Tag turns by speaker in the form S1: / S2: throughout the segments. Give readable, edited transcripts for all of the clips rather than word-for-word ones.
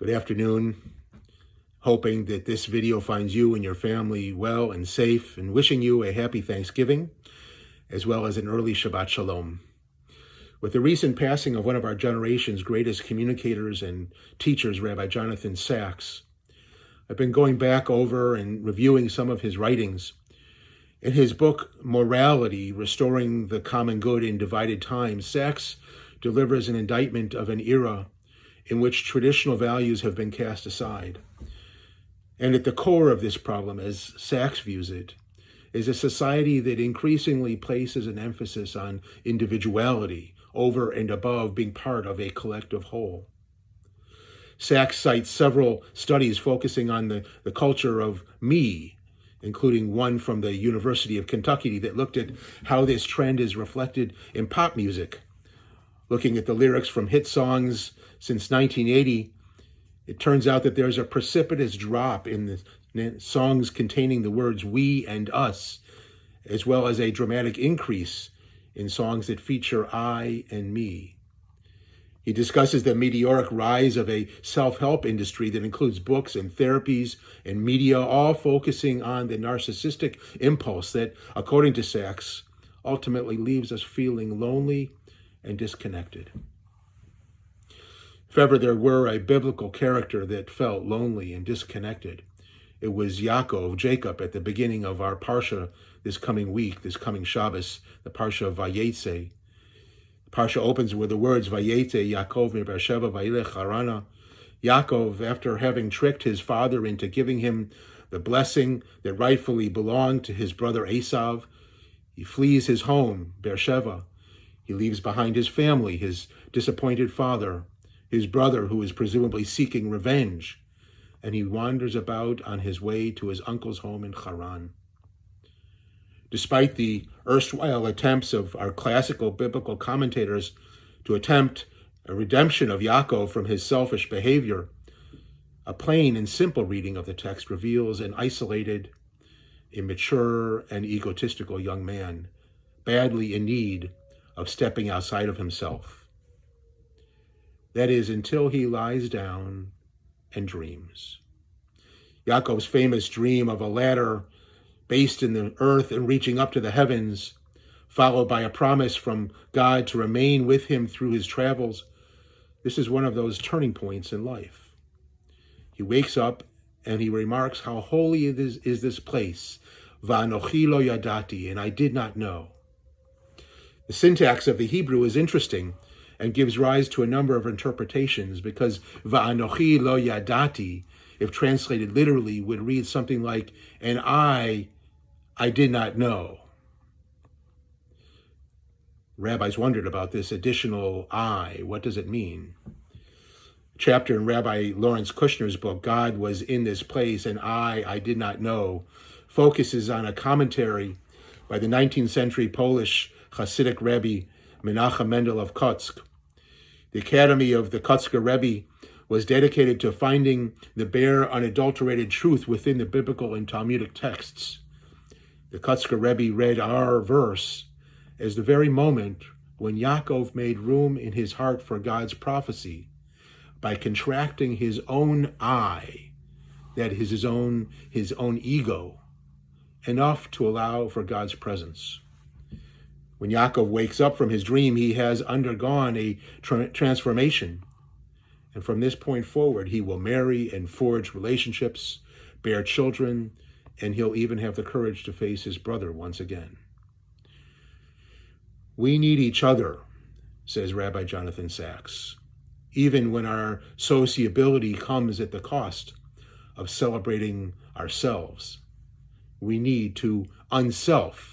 S1: Good afternoon. Hoping that this video finds you and your family well and safe, and wishing you a happy Thanksgiving, as well as an early Shabbat Shalom. With the recent passing of one of our generation's greatest communicators and teachers, Rabbi Jonathan Sacks, I've been going back over and reviewing some of his writings. In his book, Morality, Restoring the Common Good in Divided Times, Sacks delivers an indictment of an era in which traditional values have been cast aside. And at the core of this problem, as Sacks views it, is a society that increasingly places an emphasis on individuality over and above being part of a collective whole. Sacks cites several studies focusing on the culture of me, including one from the University of Kentucky that looked at how this trend is reflected in pop music. Looking at the lyrics from hit songs since 1980, it turns out that there's a precipitous drop in the songs containing the words we and us, as well as a dramatic increase in songs that feature I and me. He discusses the meteoric rise of a self-help industry that includes books and therapies and media, all focusing on the narcissistic impulse that, according to Sacks, ultimately leaves us feeling lonely and disconnected. If ever there were a biblical character that felt lonely and disconnected, it was Yaakov Jacob at the beginning of our Parsha this coming week, this coming Shabbos, the Parsha of vayetze. The Parsha opens with the words, vayetze Yaakov mi Beersheva vayilech Harana. Yaakov, after having tricked his father into giving him the blessing that rightfully belonged to his brother Esav, he flees his home, Beersheva. He leaves behind his family, his disappointed father, his brother who is presumably seeking revenge, and he wanders about on his way to his uncle's home in Haran. Despite the erstwhile attempts of our classical biblical commentators to attempt a redemption of Yaakov from his selfish behavior, a plain and simple reading of the text reveals an isolated, immature, and egotistical young man, badly in need of stepping outside of himself. That is, until he lies down and dreams. Yaakov's famous dream of a ladder based in the earth and reaching up to the heavens, followed by a promise from God to remain with him through his travels, this is one of those turning points in life. He wakes up and he remarks how holy is this place, va'anochi lo yadati, and I did not know. The syntax of the Hebrew is interesting and gives rise to a number of interpretations, because va'anochi lo yadati, if translated literally, would read something like, and I did not know. Rabbis wondered about this additional I. What does it mean? A chapter in Rabbi Lawrence Kushner's book, God Was in This Place and I did not know, focuses on a commentary by the 19th century Polish Hasidic Rebbe Menachem Mendel of Kotsk. The Academy of the Kotsker Rebbe was dedicated to finding the bare, unadulterated truth within the biblical and Talmudic texts. The Kotsker Rebbe read our verse as the very moment when Yaakov made room in his heart for God's prophecy by contracting his own I, that is his own ego, enough to allow for God's presence. When Yaakov wakes up from his dream, he has undergone a transformation. And from this point forward, he will marry and forge relationships, bear children, and he'll even have the courage to face his brother once again. We need each other, says Rabbi Jonathan Sacks, even when our sociability comes at the cost of celebrating ourselves. We need to unself,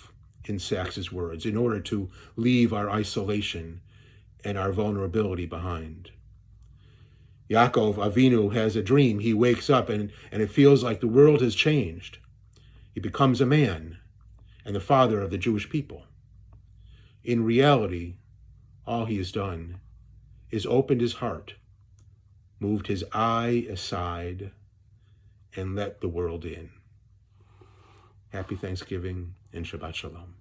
S1: in Sacks's words, in order to leave our isolation and our vulnerability behind. Yaakov Avinu has a dream. He wakes up and it feels like the world has changed. He becomes a man and the father of the Jewish people. In reality, all he has done is opened his heart, moved his I aside, and let the world in. Happy Thanksgiving and Shabbat Shalom.